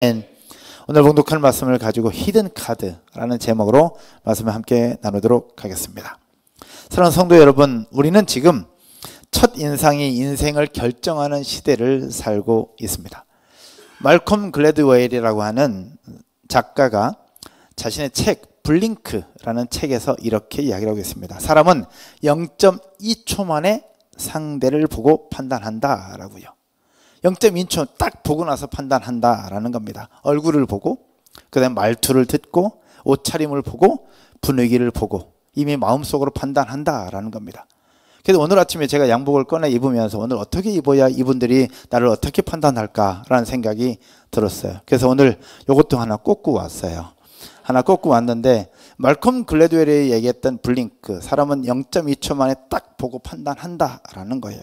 오늘 봉독할 말씀을 가지고 히든 카드라는 제목으로 말씀을 함께 나누도록 하겠습니다. 사랑하는 성도 여러분, 우리는 지금 첫 인상이 인생을 결정하는 시대를 살고 있습니다. 말콤 글래드웰이라고 하는 작가가 자신의 책 블링크라는 책에서 이렇게 이야기를 하고 있습니다. 사람은 0.2초 만에 상대를 보고 판단한다 라고요. 0.2초 딱 보고 나서 판단한다라는 겁니다. 얼굴을 보고, 그 다음에 말투를 듣고, 옷차림을 보고, 분위기를 보고 이미 마음속으로 판단한다라는 겁니다. 그래서 오늘 아침에 제가 양복을 꺼내 입으면서 오늘 어떻게 입어야 이분들이 나를 어떻게 판단할까라는 생각이 들었어요. 그래서 오늘 이것도 하나 꽂고 왔어요. 하나 꽂고 왔는데, 말콤 글래드웰이 얘기했던 블링크, 사람은 0.2초 만에 딱 보고 판단한다라는 거예요.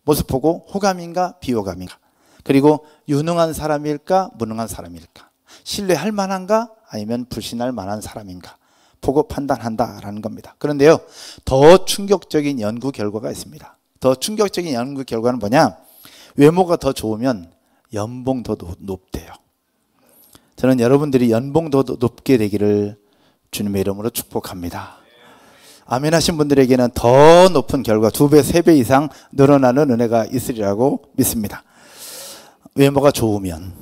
모습 보고 호감인가 비호감인가, 그리고 유능한 사람일까 무능한 사람일까, 신뢰할 만한가 아니면 불신할 만한 사람인가 보고 판단한다라는 겁니다. 그런데요, 더 충격적인 연구 결과가 있습니다. 더 충격적인 연구 결과는 뭐냐? 외모가 더 좋으면 연봉도 높대요. 저는 여러분들이 연봉도 높게 되기를 주님의 이름으로 축복합니다. 아멘 하신 분들에게는 더 높은 결과 2배, 3배 이상 늘어나는 은혜가 있으리라고 믿습니다. 외모가 좋으면,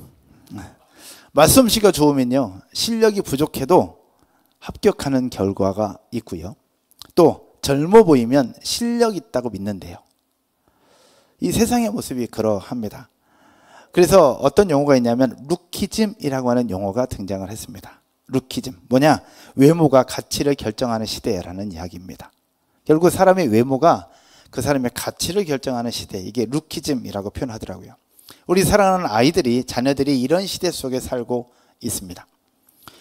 말솜씨가 좋으면요, 실력이 부족해도 합격하는 결과가 있고요, 또 젊어 보이면 실력 있다고 믿는데요. 이 세상의 모습이 그러합니다. 그래서 어떤 용어가 있냐면 루키즘이라고 하는 용어가 등장을 했습니다. 루키즘, 뭐냐? 외모가 가치를 결정하는 시대라는 이야기입니다. 결국 사람의 외모가 그 사람의 가치를 결정하는 시대, 이게 루키즘이라고 표현하더라고요. 우리 사랑하는 아이들이, 자녀들이 이런 시대 속에 살고 있습니다.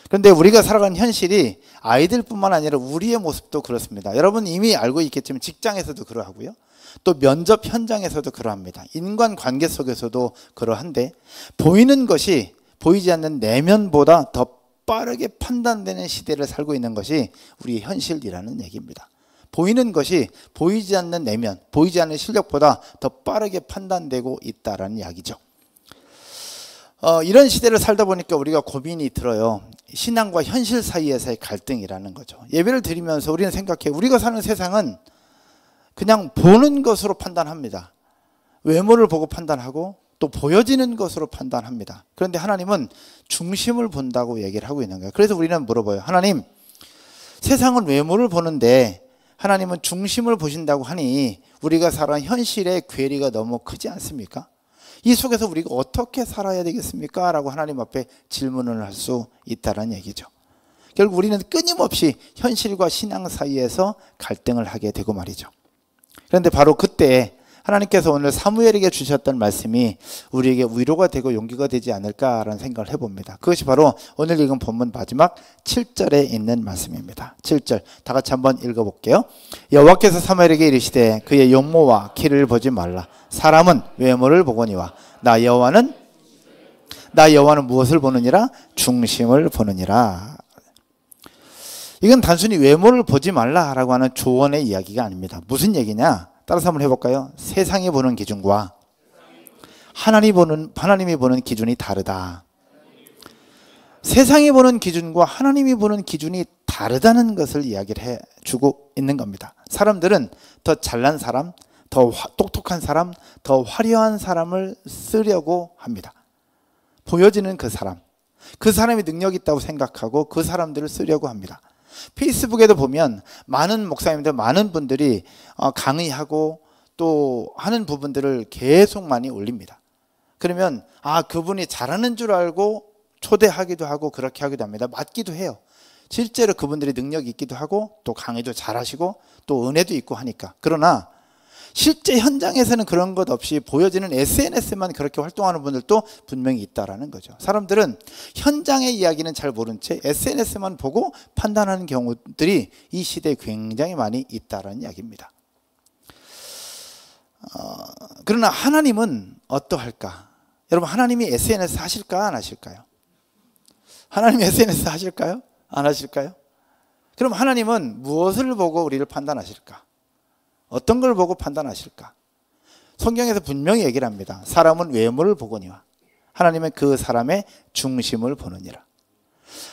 그런데 우리가 살아가는 현실이 아이들뿐만 아니라 우리의 모습도 그렇습니다. 여러분 이미 알고 있겠지만 직장에서도 그러하고요, 또 면접 현장에서도 그러합니다. 인간관계 속에서도 그러한데, 보이는 것이 보이지 않는 내면보다 더 빠르게 판단되는 시대를 살고 있는 것이 우리의 현실이라는 얘기입니다. 보이는 것이 보이지 않는 내면, 보이지 않는 실력보다 더 빠르게 판단되고 있다는 이야기죠. 이런 시대를 살다 보니까 우리가 고민이 들어요. 신앙과 현실 사이에서의 갈등이라는 거죠. 예배를 드리면서 우리는 생각해요. 우리가 사는 세상은 그냥 보는 것으로 판단합니다. 외모를 보고 판단하고 또 보여지는 것으로 판단합니다. 그런데 하나님은 중심을 본다고 얘기를 하고 있는 거예요. 그래서 우리는 물어봐요. 하나님, 세상은 외모를 보는데 하나님은 중심을 보신다고 하니 우리가 살아가는 현실의 괴리가 너무 크지 않습니까? 이 속에서 우리가 어떻게 살아야 되겠습니까? 라고 하나님 앞에 질문을 할 수 있다는 얘기죠. 결국 우리는 끊임없이 현실과 신앙 사이에서 갈등을 하게 되고 말이죠. 그런데 바로 그때 하나님께서 오늘 사무엘에게 주셨던 말씀이 우리에게 위로가 되고 용기가 되지 않을까라는 생각을 해봅니다. 그것이 바로 오늘 읽은 본문 마지막 7절에 있는 말씀입니다. 7절 다 같이 한번 읽어볼게요. 여호와께서 사무엘에게 이르시되 그의 용모와 키를 보지 말라. 사람은 외모를 보거니와 나 여호와는 무엇을 보느니라? 중심을 보느니라. 이건 단순히 외모를 보지 말라라고 하는 조언의 이야기가 아닙니다. 무슨 얘기냐? 따라서 한번 해볼까요? 세상이 보는 기준과 하나님이 보는 기준이 다르다. 세상이 보는 기준과 하나님이 보는 기준이 다르다는 것을 이야기를 해주고 있는 겁니다. 사람들은 더 잘난 사람, 더 똑똑한 사람, 더 화려한 사람을 쓰려고 합니다. 보여지는 그 사람이 능력이 있다고 생각하고 그 사람들을 쓰려고 합니다. 페이스북에도 보면 많은 목사님들, 많은 분들이 강의하고 또 하는 부분들을 계속 많이 올립니다. 그러면 그분이 잘하는 줄 알고 초대하기도 하고 그렇게 하기도 합니다. 맞기도 해요. 실제로 그분들이 능력이 있기도 하고 또 강의도 잘하시고 또 은혜도 있고 하니까. 그러나 실제 현장에서는 그런 것 없이 보여지는 SNS만 그렇게 활동하는 분들도 분명히 있다라는 거죠. 사람들은 현장의 이야기는 잘 모른 채 SNS만 보고 판단하는 경우들이 이 시대에 굉장히 많이 있다라는 이야기입니다. 그러나 하나님은 어떠할까? 여러분, 하나님이 SNS 하실까 안 하실까요? 하나님이 SNS 하실까요? 안 하실까요? 그럼 하나님은 무엇을 보고 우리를 판단하실까? 어떤 걸 보고 판단하실까? 성경에서 분명히 얘기를 합니다. 사람은 외모를 보거니와 하나님은 그 사람의 중심을 보느니라.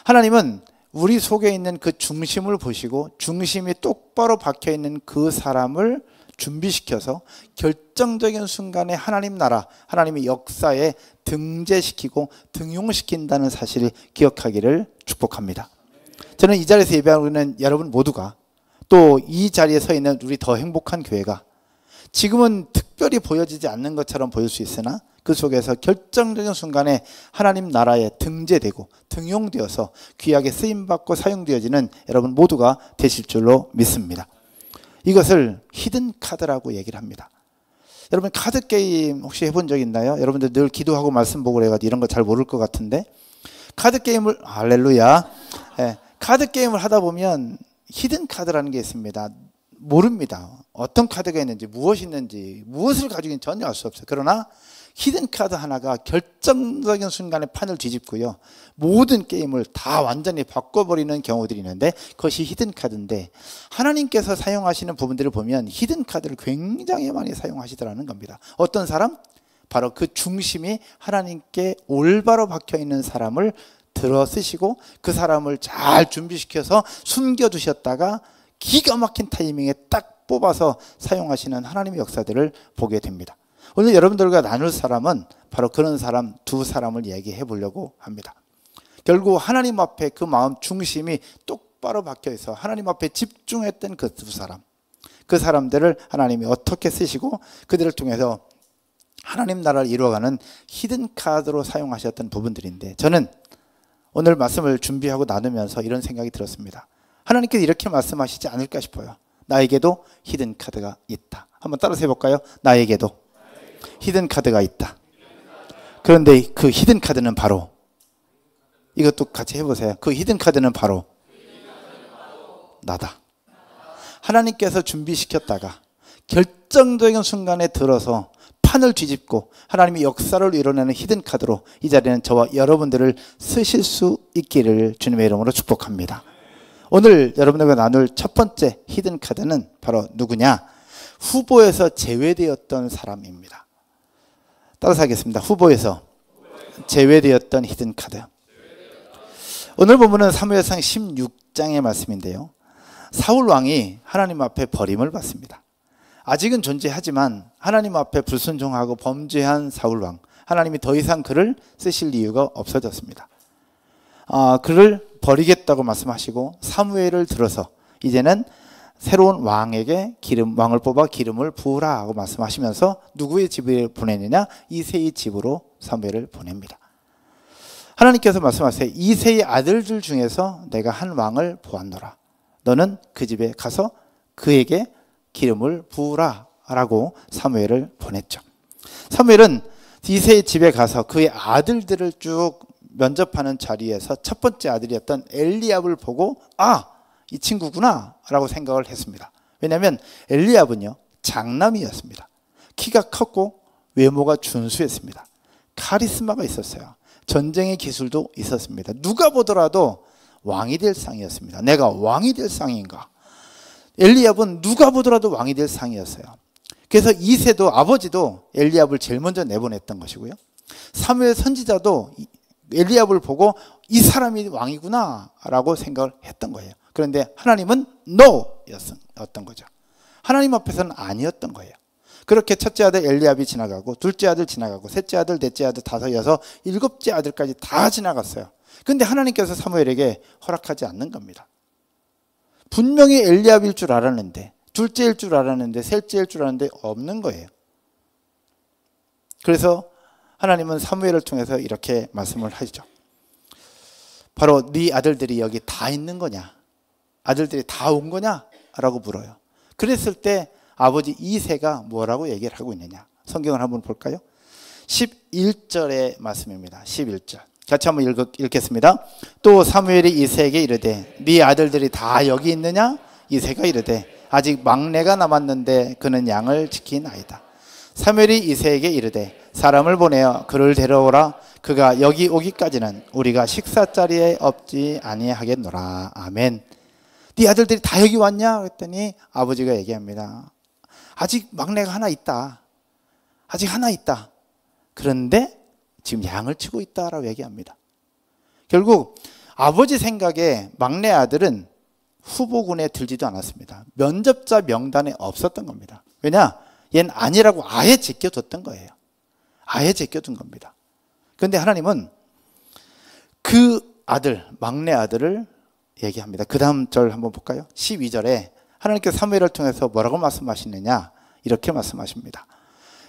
하나님은 우리 속에 있는 그 중심을 보시고 중심이 똑바로 박혀 있는 그 사람을 준비시켜서 결정적인 순간에 하나님 나라, 하나님의 역사에 등재시키고 등용시킨다는 사실을 기억하기를 축복합니다. 저는 이 자리에서 예배하고 있는 여러분 모두가, 또 이 자리에 서 있는 우리 더 행복한 교회가 지금은 특별히 보여지지 않는 것처럼 보일 수 있으나 그 속에서 결정적인 순간에 하나님 나라에 등재되고 등용되어서 귀하게 쓰임받고 사용되어지는 여러분 모두가 되실 줄로 믿습니다. 이것을 히든 카드라고 얘기를 합니다. 여러분 카드 게임 혹시 해본 적 있나요? 여러분들 늘 기도하고 말씀 보고 그래가지고 이런 거 잘 모를 것 같은데, 카드 게임을, 할렐루야, 카드 게임을 하다 보면 히든 카드라는 게 있습니다. 모릅니다. 어떤 카드가 있는지, 무엇이 있는지, 무엇을 가지고 있는지 전혀 알 수 없어요. 그러나 히든 카드 하나가 결정적인 순간에 판을 뒤집고요, 모든 게임을 다 완전히 바꿔버리는 경우들이 있는데 그것이 히든 카드인데, 하나님께서 사용하시는 부분들을 보면 히든 카드를 굉장히 많이 사용하시더라는 겁니다. 어떤 사람? 바로 그 중심이 하나님께 올바로 박혀있는 사람을 들어 쓰시고 그 사람을 잘 준비시켜서 숨겨두셨다가 기가 막힌 타이밍에 딱 뽑아서 사용하시는 하나님의 역사들을 보게 됩니다. 오늘 여러분들과 나눌 사람은 바로 그런 사람 두 사람을 얘기해 보려고 합니다. 결국 하나님 앞에 그 마음 중심이 똑바로 박혀 있어 하나님 앞에 집중했던 그 두 사람, 그 사람들을 하나님이 어떻게 쓰시고 그들을 통해서 하나님 나라를 이루어가는 히든 카드로 사용하셨던 부분들인데, 저는 오늘 말씀을 준비하고 나누면서 이런 생각이 들었습니다. 하나님께서 이렇게 말씀하시지 않을까 싶어요. 나에게도 히든 카드가 있다. 한번 따라서 해볼까요? 나에게도 히든 카드가 있다. 그런데 그 히든 카드는 바로, 이것도 같이 해보세요. 그 히든 카드는 바로 나다. 하나님께서 준비시켰다가 결정적인 순간에 들어서 판을 뒤집고 하나님의 역사를 이뤄내는 히든 카드로 이 자리에는 저와 여러분들을 쓰실 수 있기를 주님의 이름으로 축복합니다. 오늘 여러분들과 나눌 첫 번째 히든 카드는 바로 누구냐? 후보에서 제외되었던 사람입니다. 따라서 하겠습니다. 후보에서 제외되었던 히든 카드. 오늘 본문은 사무엘상 16장의 말씀인데요, 사울 왕이 하나님 앞에 버림을 받습니다. 아직은 존재하지만 하나님 앞에 불순종하고 범죄한 사울 왕, 하나님이 더 이상 그를 쓰실 이유가 없어졌습니다. 그를 버리겠다고 말씀하시고 사무엘을 들어서 이제는 새로운 왕에게 왕을 뽑아 기름을 부으라 하고 말씀하시면서 누구의 집을 보내느냐? 이새의 집으로 사무엘을 보냅니다. 하나님께서 말씀하세요. 이새의 아들들 중에서 내가 한 왕을 보았노라. 너는 그 집에 가서 그에게 기름을 부으라 라고 사무엘을 보냈죠. 사무엘은 이새의 집에 가서 그의 아들들을 쭉 면접하는 자리에서 첫 번째 아들이었던 엘리압을 보고 이 친구구나 라고 생각을 했습니다. 왜냐하면 엘리압은요, 장남이었습니다. 키가 컸고 외모가 준수했습니다. 카리스마가 있었어요. 전쟁의 기술도 있었습니다. 누가 보더라도 왕이 될 상이었습니다. 내가 왕이 될 상인가? 엘리압은 누가 보더라도 왕이 될 상이었어요. 그래서 이새도, 아버지도 엘리압을 제일 먼저 내보냈던 것이고요, 사무엘 선지자도 엘리압을 보고 이 사람이 왕이구나 라고 생각을 했던 거예요. 그런데 하나님은 NO였던 거죠. 하나님 앞에서는 아니었던 거예요. 그렇게 첫째 아들 엘리압이 지나가고 둘째 아들 지나가고 셋째 아들, 넷째 아들, 다섯, 여섯, 일곱째 아들까지 다 지나갔어요. 그런데 하나님께서 사무엘에게 허락하지 않는 겁니다. 분명히 엘리압일 줄 알았는데, 둘째일 줄 알았는데, 셋째일 줄 알았는데 없는 거예요. 그래서 하나님은 사무엘을 통해서 이렇게 말씀을 하시죠. 바로 네 아들들이 여기 다 있는 거냐? 아들들이 다 온 거냐? 라고 물어요. 그랬을 때 아버지 이새가 뭐라고 얘기를 하고 있느냐? 성경을 한번 볼까요? 11절의 말씀입니다. 11절. 같이 한번 읽겠습니다. 또 사무엘이 이새에게 이르되 네 아들들이 다 여기 있느냐? 이새가 이르되 아직 막내가 남았는데 그는 양을 지키나이다. 사무엘이 이새에게 이르되 사람을 보내어 그를 데려오라. 그가 여기 오기까지는 우리가 식사 자리에 없지 아니하겠노라. 아멘. 네 아들들이 다 여기 왔냐? 그랬더니 아버지가 얘기합니다. 아직 막내가 하나 있다. 아직 하나 있다. 그런데 지금 양을 치고 있다라고 얘기합니다. 결국 아버지 생각에 막내 아들은 후보군에 들지도 않았습니다. 면접자 명단에 없었던 겁니다. 왜냐? 얘는 아니라고 아예 제껴뒀던 거예요. 아예 제껴둔 겁니다. 그런데 하나님은 그 아들, 막내 아들을 얘기합니다. 그 다음 절 한번 볼까요? 12절에 하나님께서 사무엘을 통해서 뭐라고 말씀하시느냐? 이렇게 말씀하십니다.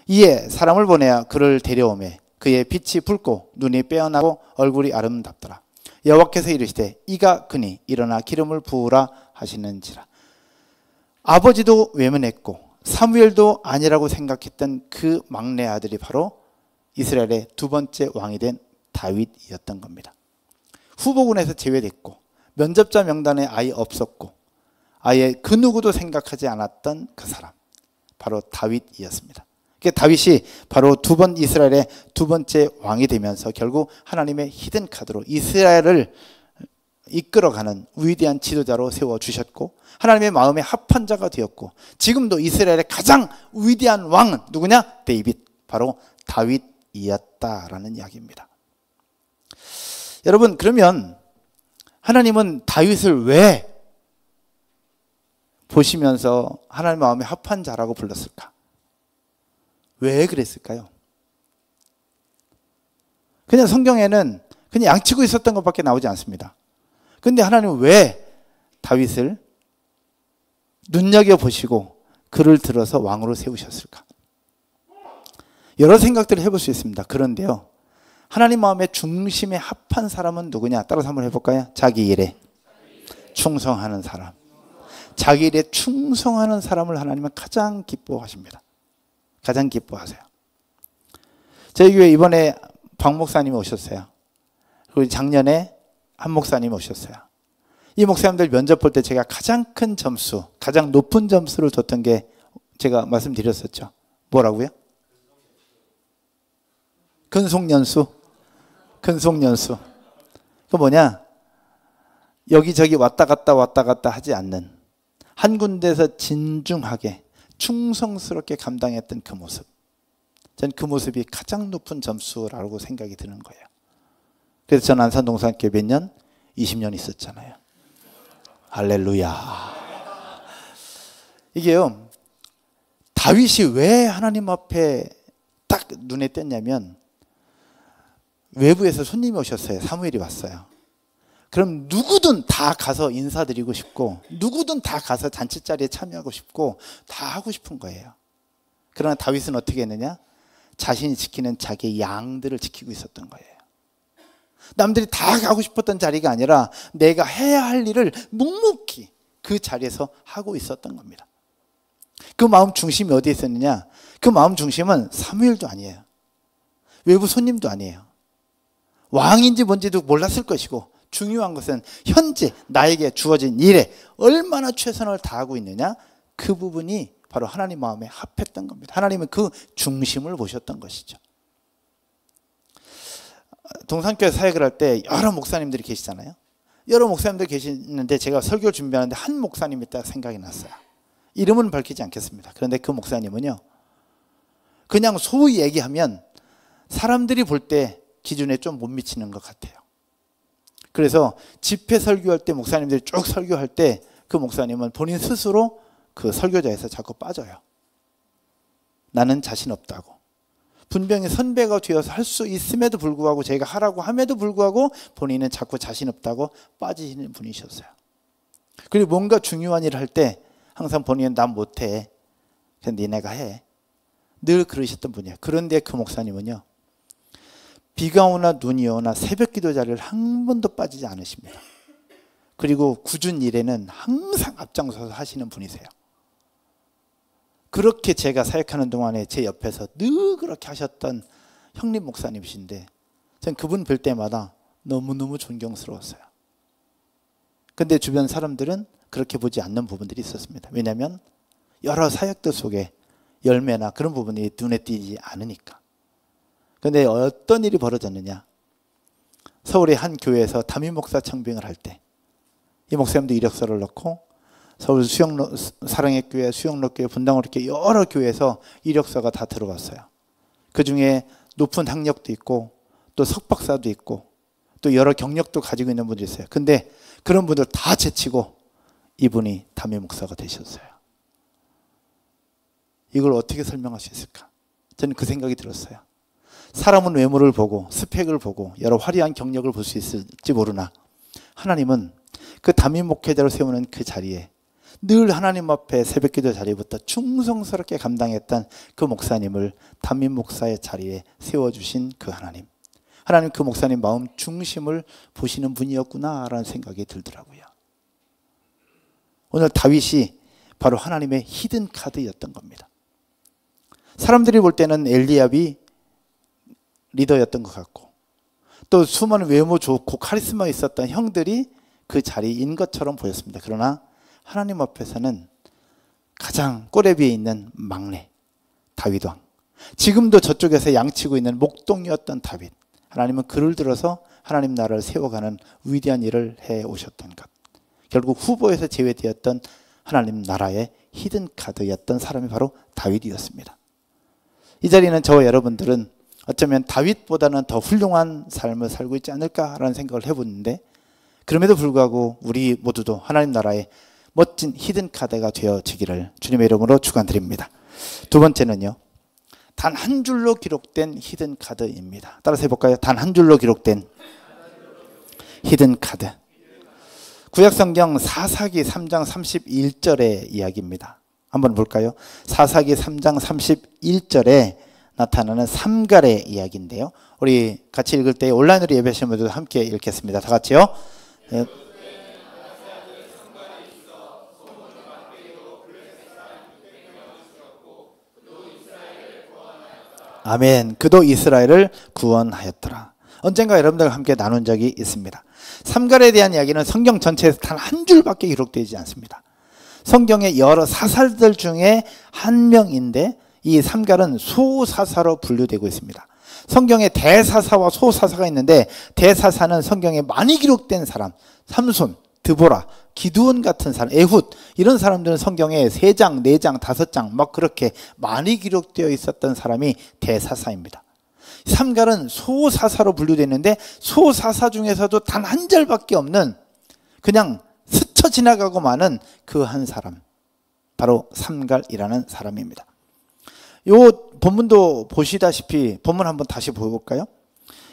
이에 사람을 보내야 그를 데려오매 그의 빛이 붉고 눈이 빼어나고 얼굴이 아름답더라. 여호와께서 이르시되 이가 그니 일어나 기름을 부으라 하시는지라. 아버지도 외면했고 사무엘도 아니라고 생각했던 그 막내 아들이 바로 이스라엘의 두 번째 왕이 된 다윗이었던 겁니다. 후보군에서 제외됐고 면접자 명단에 아예 없었고 아예 그 누구도 생각하지 않았던 그 사람, 바로 다윗이었습니다. 다윗이 바로 이스라엘의 두 번째 왕이 되면서 결국 하나님의 히든 카드로 이스라엘을 이끌어가는 위대한 지도자로 세워주셨고 하나님의 마음에 합한 자가 되었고 지금도 이스라엘의 가장 위대한 왕은 누구냐? 데이빗, 바로 다윗이었다라는 이야기입니다. 여러분, 그러면 하나님은 다윗을 왜 보시면서 하나님 마음에 합한 자라고 불렀을까? 왜 그랬을까요? 그냥 성경에는 그냥 양치고 있었던 것밖에 나오지 않습니다. 그런데 하나님은 왜 다윗을 눈여겨보시고 그를 들어서 왕으로 세우셨을까? 여러 생각들을 해볼 수 있습니다. 그런데요, 하나님 마음의 중심에 합한 사람은 누구냐? 따라서 한번 해볼까요? 자기 일에 충성하는 사람. 자기 일에 충성하는 사람을 하나님은 가장 기뻐하십니다. 가장 기뻐하세요. 저희 교회 이번에 박 목사님이 오셨어요. 그리고 작년에 한 목사님이 오셨어요. 이 목사님들 면접 볼 때 제가 가장 큰 점수, 가장 높은 점수를 줬던 게 제가 말씀드렸었죠. 뭐라고요? 근속연수. 근속연수. 그 뭐냐? 여기저기 왔다 갔다 하지 않는, 한 군데에서 진중하게 충성스럽게 감당했던 그 모습. 전 그 모습이 가장 높은 점수라고 생각이 드는 거예요. 그래서 전 안산동산교회 몇 년? 20년 있었잖아요. 할렐루야. 이게요, 다윗이 왜 하나님 앞에 딱 눈에 띄었냐면 외부에서 손님이 오셨어요. 사무엘이 왔어요. 그럼 누구든 다 가서 인사드리고 싶고 누구든 다 가서 잔치자리에 참여하고 싶고 다 하고 싶은 거예요. 그러나 다윗은 어떻게 했느냐? 자신이 지키는 자기의 양들을 지키고 있었던 거예요. 남들이 다 가고 싶었던 자리가 아니라 내가 해야 할 일을 묵묵히 그 자리에서 하고 있었던 겁니다. 그 마음 중심이 어디에 있었느냐? 그 마음 중심은 사무엘도 아니에요. 외부 손님도 아니에요. 왕인지 뭔지도 몰랐을 것이고 중요한 것은 현재 나에게 주어진 일에 얼마나 최선을 다하고 있느냐, 그 부분이 바로 하나님 마음에 합했던 겁니다. 하나님은 그 중심을 보셨던 것이죠. 동산교회 사역을 할 때 여러 목사님들이 계시잖아요. 여러 목사님들이 계시는데 제가 설교를 준비하는데 한 목사님이 딱 생각이 났어요. 이름은 밝히지 않겠습니다. 그런데 그 목사님은요, 그냥 소위 얘기하면 사람들이 볼 때 기준에 좀 못 미치는 것 같아요. 그래서 집회 설교할 때 목사님들이 쭉 설교할 때 그 목사님은 본인 스스로 그 설교자에서 자꾸 빠져요. 나는 자신 없다고. 분명히 선배가 되어서 할 수 있음에도 불구하고 제가 하라고 함에도 불구하고 본인은 자꾸 자신 없다고 빠지시는 분이셨어요. 그리고 뭔가 중요한 일을 할 때 항상 본인은 난 못해. 그냥 니네가 해. 늘 그러셨던 분이에요. 그런데 그 목사님은요, 비가 오나 눈이 오나 새벽 기도 자리를 한 번도 빠지지 않으십니다. 그리고 굳은 일에는 항상 앞장서서 하시는 분이세요. 그렇게 제가 사역하는 동안에 제 옆에서 늘 그렇게 하셨던 형님 목사님이신데 전 그분 뵐 때마다 너무너무 존경스러웠어요. 근데 주변 사람들은 그렇게 보지 않는 부분들이 있었습니다. 왜냐하면 여러 사역들 속에 열매나 그런 부분이 눈에 띄지 않으니까. 그런데 어떤 일이 벌어졌느냐? 서울의 한 교회에서 담임 목사 청빙을 할 때 이 목사님도 이력서를 넣고 서울 사랑의 교회, 수영로교회, 분당으로교회 여러 교회에서 이력서가 다 들어왔어요. 그중에 높은 학력도 있고 또 석박사도 있고 또 여러 경력도 가지고 있는 분들이 있어요. 근데 그런 분들 다 제치고 이분이 다윗 목사가 되셨어요. 이걸 어떻게 설명할 수 있을까? 저는 그 생각이 들었어요. 사람은 외모를 보고 스펙을 보고 여러 화려한 경력을 볼 수 있을지 모르나 하나님은 그 다윗 목회자로 세우는 그 자리에 늘 하나님 앞에 새벽기도 자리부터 충성스럽게 감당했던 그 목사님을 다윗 목사의 자리에 세워주신 그 하나님, 하나님 그 목사님 마음 중심을 보시는 분이었구나라는 생각이 들더라고요. 오늘 다윗이 바로 하나님의 히든 카드였던 겁니다. 사람들이 볼 때는 엘리압이 리더였던 것 같고 또 수많은 외모 좋고 카리스마 있었던 형들이 그 자리인 것처럼 보였습니다. 그러나 하나님 앞에서는 가장 꼬레비에 있는 막내 다윗 왕, 지금도 저쪽에서 양치고 있는 목동이었던 다윗, 하나님은 그를 들어서 하나님 나라를 세워가는 위대한 일을 해오셨던 것, 결국 후보에서 제외되었던 하나님 나라의 히든 카드였던 사람이 바로 다윗이었습니다. 이 자리는 저와 여러분들은 어쩌면 다윗보다는 더 훌륭한 삶을 살고 있지 않을까라는 생각을 해보는데, 그럼에도 불구하고 우리 모두도 하나님 나라의 멋진 히든 카드가 되어지기를 주님의 이름으로 축원드립니다. 두 번째는요, 단 한 줄로 기록된 히든 카드입니다. 따라서 해볼까요? 단 한 줄로 기록된 히든 카드. 구약성경 사사기 3장 31절의 이야기입니다. 한번 볼까요? 사사기 3장 31절에 나타나는 삼갈의 이야기인데요, 우리 같이 읽을 때 온라인으로 예배하시는 분들도 함께 읽겠습니다. 다 같이요. 네. 아멘. 그도 이스라엘을 구원하였더라. 언젠가 여러분들과 함께 나눈 적이 있습니다. 삼갈에 대한 이야기는 성경 전체에서 단 한 줄밖에 기록되지 않습니다. 성경의 여러 사사들 중에 한 명인데 이 삼갈은 소사사로 분류되고 있습니다. 성경에 대사사와 소사사가 있는데 대사사는 성경에 많이 기록된 사람, 삼손, 드보라, 기드온 같은 사람, 에훗, 이런 사람들은 성경에 3장, 4장, 5장 막 그렇게 많이 기록되어 있었던 사람이 대사사입니다. 삼갈은 소사사로 분류되는데 소사사 중에서도 단 한 절밖에 없는 그냥 스쳐 지나가고 마는 그 한 사람, 바로 삼갈이라는 사람입니다. 이 본문도 보시다시피 본문 한번 다시 보여볼까요?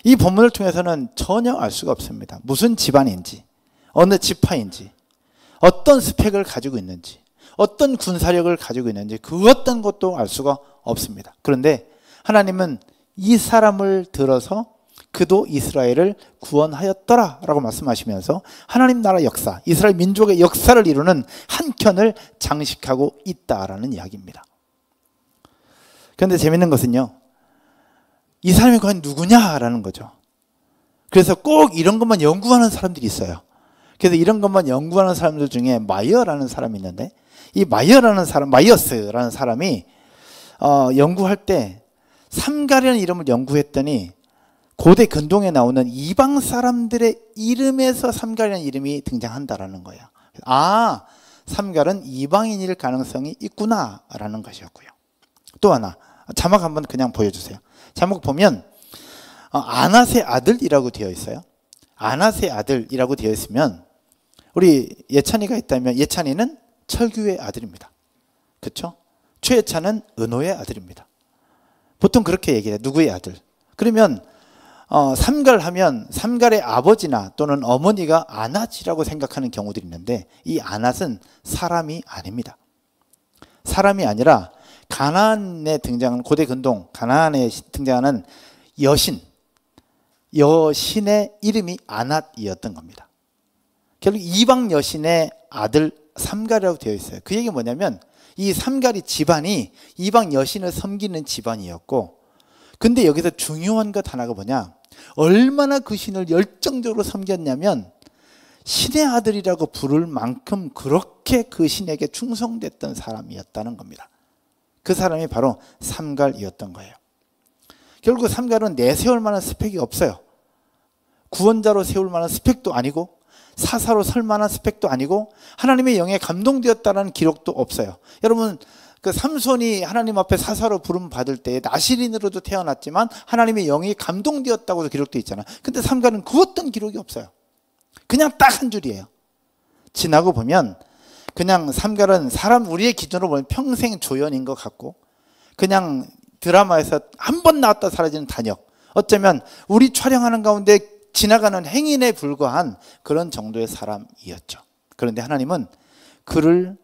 이 본문을 통해서는 전혀 알 수가 없습니다. 무슨 집안인지, 어느 지파인지, 어떤 스펙을 가지고 있는지, 어떤 군사력을 가지고 있는지 그 어떤 것도 알 수가 없습니다. 그런데 하나님은 이 사람을 들어서 그도 이스라엘을 구원하였더라 라고 말씀하시면서 하나님 나라 역사, 이스라엘 민족의 역사를 이루는 한 켠을 장식하고 있다라는 이야기입니다. 그런데 재밌는 것은요, 이 사람이 과연 누구냐라는 거죠. 그래서 꼭 이런 것만 연구하는 사람들이 있어요. 그래서 이런 것만 연구하는 사람들 중에 마이어라는 사람이 있는데, 이 마이어라는 사람, 마이어스라는 사람이 연구할 때 삼갈이라는 이름을 연구했더니 고대 근동에 나오는 이방 사람들의 이름에서 삼갈이라는 이름이 등장한다라는 거예요. 아, 삼갈은 이방인일 가능성이 있구나라는 것이었고요. 또 하나, 자막 한번 그냥 보여주세요. 자막 보면 아낫의 아들이라고 되어 있어요. 아낫의 아들이라고 되어 있으면 우리 예찬이가 있다면 예찬이는 철규의 아들입니다. 그렇죠? 최예찬은 은호의 아들입니다. 보통 그렇게 얘기해요. 누구의 아들? 그러면 삼갈 하면 삼갈의 아버지나 또는 어머니가 아낫이라고 생각하는 경우들이 있는데, 이 아낫은 사람이 아닙니다. 사람이 아니라 가나안에 등장하는, 고대 근동 가나안에 등장하는 여신의 이름이 아낫이었던 겁니다. 결국 이방 여신의 아들 삼갈이라고 되어 있어요. 그 얘기가 뭐냐면 이 삼갈이 집안이 이방 여신을 섬기는 집안이었고, 근데 여기서 중요한 것 하나가 뭐냐, 얼마나 그 신을 열정적으로 섬겼냐면 신의 아들이라고 부를 만큼 그렇게 그 신에게 충성됐던 사람이었다는 겁니다. 그 사람이 바로 삼갈이었던 거예요. 결국 삼갈은 내세울 만한 스펙이 없어요. 구원자로 세울 만한 스펙도 아니고 사사로 설 만한 스펙도 아니고 하나님의 영에 감동되었다는 기록도 없어요. 여러분, 그 삼손이 하나님 앞에 사사로 부름 받을 때 나실인으로도 태어났지만 하나님의 영이 감동되었다고도 기록되어 있잖아요. 근데 삼갈은 그 어떤 기록이 없어요. 그냥 딱 한 줄이에요. 지나고 보면 그냥 삼갈은 사람 우리의 기준으로 보면 평생 조연인 것 같고 그냥 드라마에서 한 번 나왔다 사라지는 단역, 어쩌면 우리 촬영하는 가운데 지나가는 행인에 불과한 그런 정도의 사람이었죠. 그런데 하나님은 그를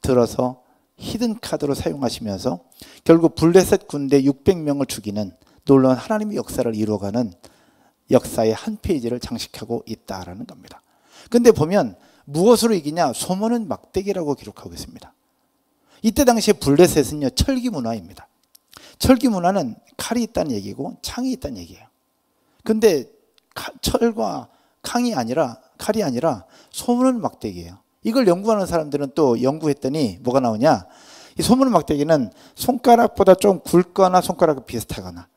들어서 히든카드로 사용하시면서 결국 블레셋 군대 600명을 죽이는 놀라운 하나님의 역사를 이루어가는 역사의 한 페이지를 장식하고 있다라는 겁니다. 그런데 보면 무엇으로 이기냐? 소모는 막대기라고 기록하고 있습니다. 이때 당시에 블레셋은요, 철기 문화입니다. 철기 문화는 칼이 있다는 얘기고 창이 있다는 얘기예요. 근데 철과 칼이 아니라 소모는 막대기예요. 이걸 연구하는 사람들은 또 연구했더니 뭐가 나오냐? 이 소모는 막대기는 손가락보다 좀 굵거나 손가락이 비슷하거나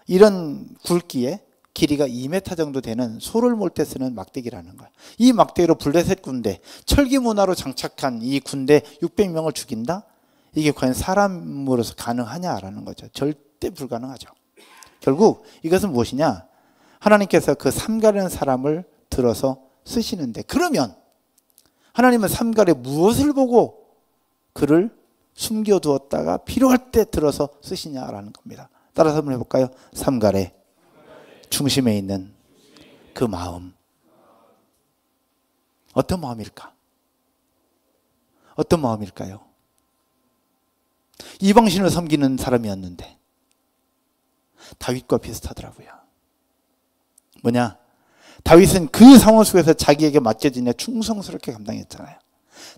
이런 굵기에 길이가 2m 정도 되는 소를 몰 때 쓰는 막대기라는 거예요. 이 막대기로 블레셋 군대, 철기 문화로 장착한 이 군대 600명을 죽인다? 이게 과연 사람으로서 가능하냐라는 거죠. 절대 불가능하죠. 결국 이것은 무엇이냐? 하나님께서 그 삼갈이라는 사람을 들어서 쓰시는데, 그러면 하나님은 삼갈에 무엇을 보고 그를 숨겨두었다가 필요할 때 들어서 쓰시냐라는 겁니다. 따라서 한번 해볼까요? 삼갈의 중심에 있는 그 마음. 어떤 마음일까? 어떤 마음일까요? 이방신을 섬기는 사람이었는데 다윗과 비슷하더라고요. 뭐냐? 다윗은 그 상황 속에서 자기에게 맡겨진 일 충성스럽게 감당했잖아요.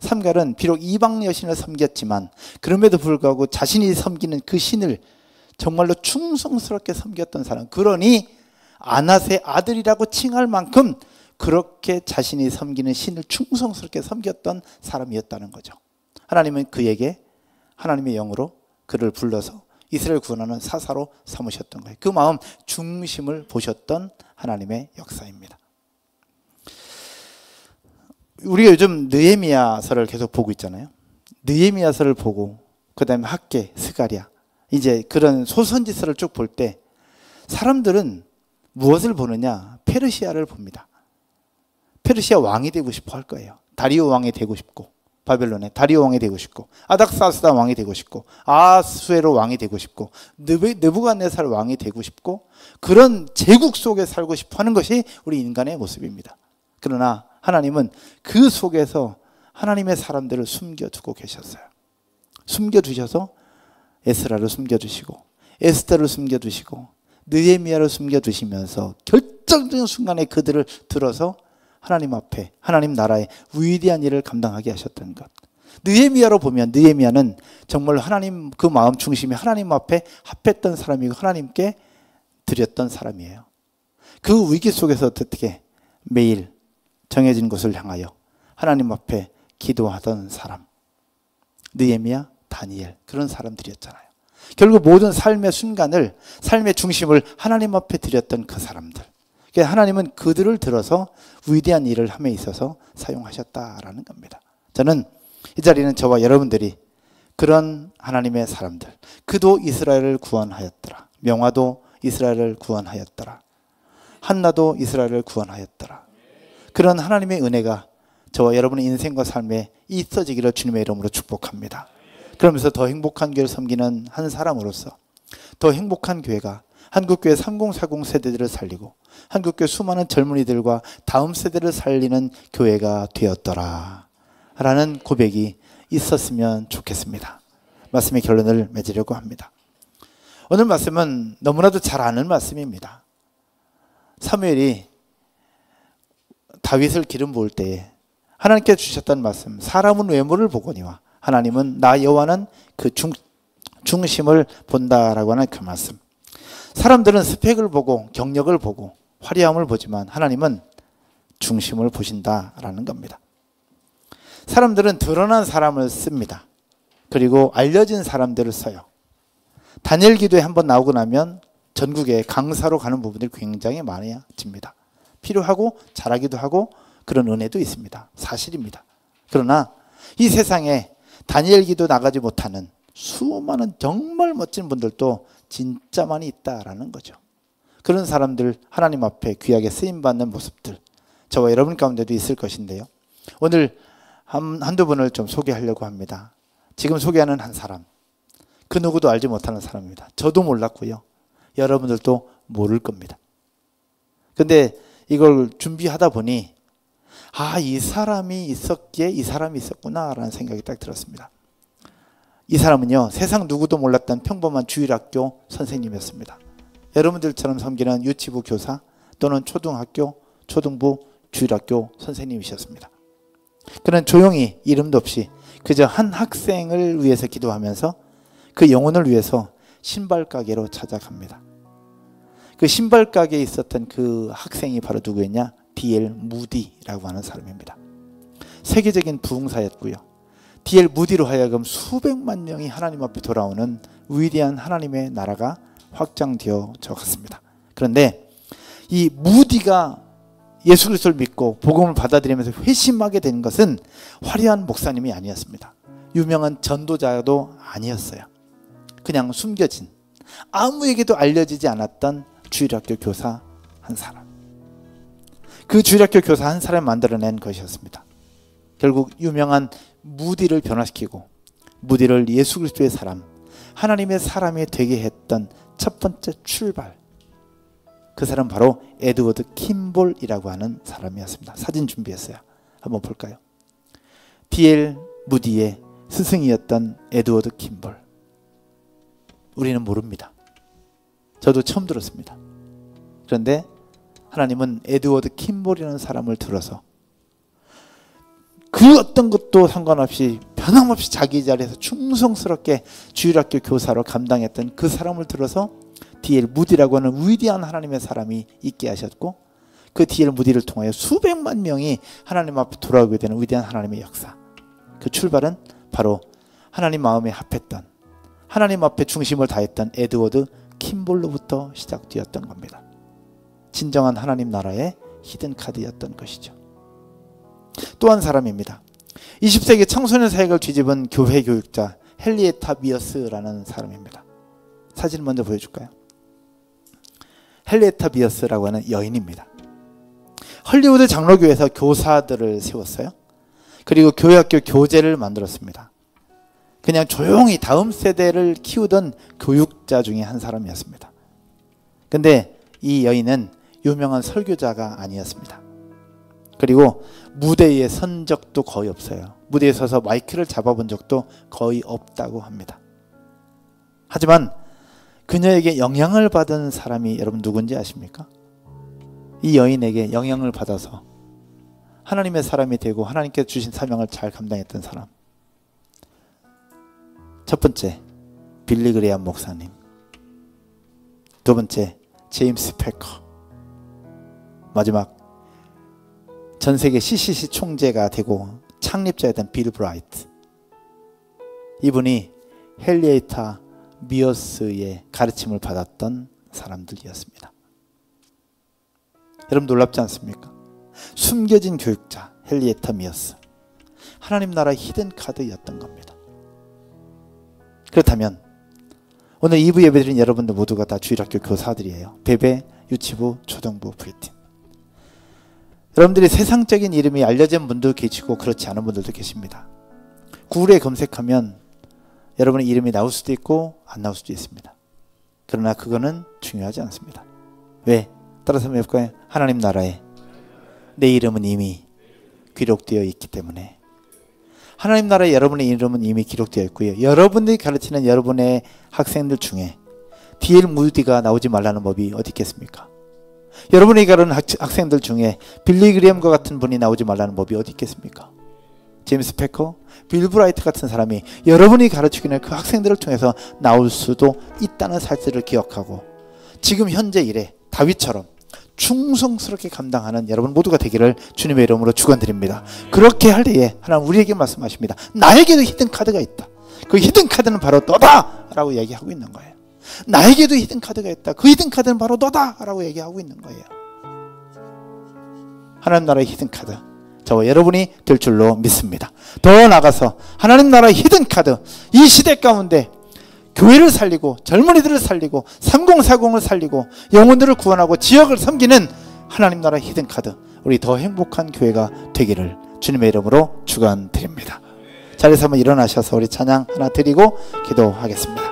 삼갈은 비록 이방 여신을 섬겼지만 그럼에도 불구하고 자신이 섬기는 그 신을 정말로 충성스럽게 섬겼던 사람, 그러니 아낫의 아들이라고 칭할 만큼 그렇게 자신이 섬기는 신을 충성스럽게 섬겼던 사람이었다는 거죠. 하나님은 그에게 하나님의 영으로 그를 불러서 이스라엘 구원하는 사사로 삼으셨던 거예요. 그 마음 중심을 보셨던 하나님의 역사입니다. 우리가 요즘 느헤미야서를 계속 보고 있잖아요. 느헤미야서를 보고 그 다음에 학개, 스가랴, 이제 그런 소선지서를 쭉 볼 때 사람들은 무엇을 보느냐? 페르시아를 봅니다. 페르시아 왕이 되고 싶어 할 거예요. 다리오 왕이 되고 싶고, 바벨론의 다리오 왕이 되고 싶고, 아닥사스다 왕이 되고 싶고, 아수에로 왕이 되고 싶고, 느부갓네살 왕이 되고 싶고, 그런 제국 속에 살고 싶어 하는 것이 우리 인간의 모습입니다. 그러나 하나님은 그 속에서 하나님의 사람들을 숨겨두고 계셨어요. 숨겨두셔서 에스라를 숨겨두시고, 에스더를 숨겨두시고, 느헤미야를 숨겨두시면서 결정적인 순간에 그들을 들어서 하나님 앞에, 하나님 나라의 위대한 일을 감당하게 하셨던 것. 느헤미야로 보면 느헤미야는 정말 하나님 그 마음 중심이 하나님 앞에 합했던 사람이고 하나님께 드렸던 사람이에요. 그 위기 속에서 어떻게 매일 정해진 곳을 향하여 하나님 앞에 기도하던 사람, 느헤미야, 다니엘, 그런 사람들이었잖아요. 결국 모든 삶의 순간을, 삶의 중심을 하나님 앞에 드렸던 그 사람들. 하나님은 그들을 들어서 위대한 일을 함에 있어서 사용하셨다라는 겁니다. 저는 이 자리는 저와 여러분들이 그런 하나님의 사람들, 그도 이스라엘을 구원하였더라, 명화도 이스라엘을 구원하였더라, 한나도 이스라엘을 구원하였더라, 그런 하나님의 은혜가 저와 여러분의 인생과 삶에 있어지기를 주님의 이름으로 축복합니다. 그러면서 더 행복한 교회를 섬기는 한 사람으로서 더 행복한 교회가 한국교회 3040 세대들을 살리고 한국교회 수많은 젊은이들과 다음 세대를 살리는 교회가 되었더라 라는 고백이 있었으면 좋겠습니다. 말씀의 결론을 맺으려고 합니다. 오늘 말씀은 너무나도 잘 아는 말씀입니다. 사무엘이 다윗을 기름 부을 때에 하나님께 주셨던 말씀, 사람은 외모를 보거니와 하나님은 나 여호와는 그 중심을 본다라고 하는 그 말씀. 사람들은 스펙을 보고 경력을 보고 화려함을 보지만 하나님은 중심을 보신다라는 겁니다. 사람들은 드러난 사람을 씁니다. 그리고 알려진 사람들을 써요. 다니엘 기도에 한번 나오고 나면 전국에 강사로 가는 부분들이 굉장히 많아집니다. 필요하고 잘하기도 하고 그런 은혜도 있습니다. 사실입니다. 그러나 이 세상에 다니엘 기도 나가지 못하는, 수많은 정말 멋진 분들도 진짜 많이 있다라는 거죠. 그런 사람들 하나님 앞에 귀하게 쓰임받는 모습들 저와 여러분 가운데도 있을 것인데요. 오늘 한두 분을 좀 소개하려고 합니다. 지금 소개하는 한 사람, 그 누구도 알지 못하는 사람입니다. 저도 몰랐고요. 여러분들도 모를 겁니다. 근데 이걸 준비하다 보니 이 사람이 있었기에 이 사람이 있었구나 라는 생각이 딱 들었습니다. 이 사람은요, 세상 누구도 몰랐던 평범한 주일학교 선생님이었습니다. 여러분들처럼 섬기는 유치부 교사 또는 초등학교, 초등부, 주일학교 선생님이셨습니다. 그는 조용히 이름도 없이 그저 한 학생을 위해서 기도하면서 그 영혼을 위해서 신발 가게로 찾아갑니다. 그 신발 가게에 있었던 그 학생이 바로 누구였냐? D.L. 무디라고 하는 사람입니다. 세계적인 부흥사였고요. D.L. 무디로 하여금 수백만 명이 하나님 앞에 돌아오는 위대한 하나님의 나라가 확장되어져 갔습니다. 그런데 이 무디가 예수 그리스도를 믿고 복음을 받아들이면서 회심하게 된 것은 화려한 목사님이 아니었습니다. 유명한 전도자도 아니었어요. 그냥 숨겨진, 아무에게도 알려지지 않았던 주일학교 교사 한 사람. 그 주일학교 교사 한 사람을 만들어낸 것이었습니다. 결국 유명한 무디를 변화시키고 무디를 예수 그리스도의 사람, 하나님의 사람이 되게 했던 첫 번째 출발, 그 사람 바로 에드워드 킴볼이라고 하는 사람이었습니다. 사진 준비했어요. 한번 볼까요? D.L. 무디의 스승이었던 에드워드 킴볼. 우리는 모릅니다. 저도 처음 들었습니다. 그런데 하나님은 에드워드 킴볼이라는 사람을 들어서 그 어떤 것도 상관없이 변함없이 자기 자리에서 충성스럽게 주일학교 교사로 감당했던 그 사람을 들어서 D.L. 무디라고 하는 위대한 하나님의 사람이 있게 하셨고, 그 D.L. 무디를 통하여 수백만 명이 하나님 앞에 돌아오게 되는 위대한 하나님의 역사. 그 출발은 바로 하나님 마음에 합했던, 하나님 앞에 중심을 다했던 에드워드 킴볼로부터 시작되었던 겁니다. 진정한 하나님 나라의 히든 카드였던 것이죠. 또 한 사람입니다. 20세기 청소년 사역을 뒤집은 교회 교육자 헨리에타 미어스라는 사람입니다. 사진 먼저 보여줄까요? 헨리에타 미어스라고 하는 여인입니다. 헐리우드 장로교에서 교사들을 세웠어요. 그리고 교회학교 교재를 만들었습니다. 그냥 조용히 다음 세대를 키우던 교육자 중에 한 사람이었습니다. 근데 이 여인은 유명한 설교자가 아니었습니다. 그리고 무대에 선 적도 거의 없어요. 무대에 서서 마이크를 잡아본 적도 거의 없다고 합니다. 하지만 그녀에게 영향을 받은 사람이 여러분 누군지 아십니까? 이 여인에게 영향을 받아서 하나님의 사람이 되고 하나님께서 주신 사명을 잘 감당했던 사람. 첫 번째, 빌리 그레이엄 목사님. 두 번째, 제임스 패커. 마지막, 전 세계 CCC 총재가 되고 창립자였던 빌 브라이트. 이분이 헨리에타 미어스의 가르침을 받았던 사람들이었습니다. 여러분 놀랍지 않습니까? 숨겨진 교육자 헨리에타 미어스, 하나님 나라의 히든 카드였던 겁니다. 그렇다면 오늘 2부 예배드린 여러분들 모두가 다 주일학교 교사들이에요. 베베, 유치부, 초등부, V팀. 여러분들이 세상적인 이름이 알려진 분도 계시고 그렇지 않은 분들도 계십니다. 구글에 검색하면 여러분의 이름이 나올 수도 있고 안 나올 수도 있습니다. 그러나 그거는 중요하지 않습니다. 왜? 따라서 해볼까요? 하나님 나라에 내 이름은 이미 기록되어 있기 때문에. 하나님 나라에 여러분의 이름은 이미 기록되어 있고요. 여러분들이 가르치는 여러분의 학생들 중에 D.L. 무디가 나오지 말라는 법이 어디 있겠습니까? 여러분이 가르치는 학생들 중에 빌리 그레이엄과 같은 분이 나오지 말라는 법이 어디 있겠습니까? 제임스 패커, 빌 브라이트 같은 사람이 여러분이 가르치는 그 학생들을 통해서 나올 수도 있다는 사실을 기억하고 지금 현재 일에 다윗처럼 충성스럽게 감당하는 여러분 모두가 되기를 주님의 이름으로 축원드립니다. 그렇게 할 때에 하나님 우리에게 말씀하십니다. 나에게도 히든 카드가 있다. 그 히든 카드는 바로 너다 라고 얘기하고 있는 거예요. 나에게도 히든 카드가 있다. 그 히든 카드는 바로 너다 라고 얘기하고 있는 거예요. 하나님 나라의 히든 카드, 저와 여러분이 될 줄로 믿습니다. 더 나아가서 하나님 나라의 히든카드, 이 시대 가운데 교회를 살리고 젊은이들을 살리고 3040을 살리고 영혼들을 구원하고 지역을 섬기는 하나님 나라의 히든카드, 우리 더 행복한 교회가 되기를 주님의 이름으로 축원드립니다. 자리에서 한번 일어나셔서 우리 찬양 하나 드리고 기도하겠습니다.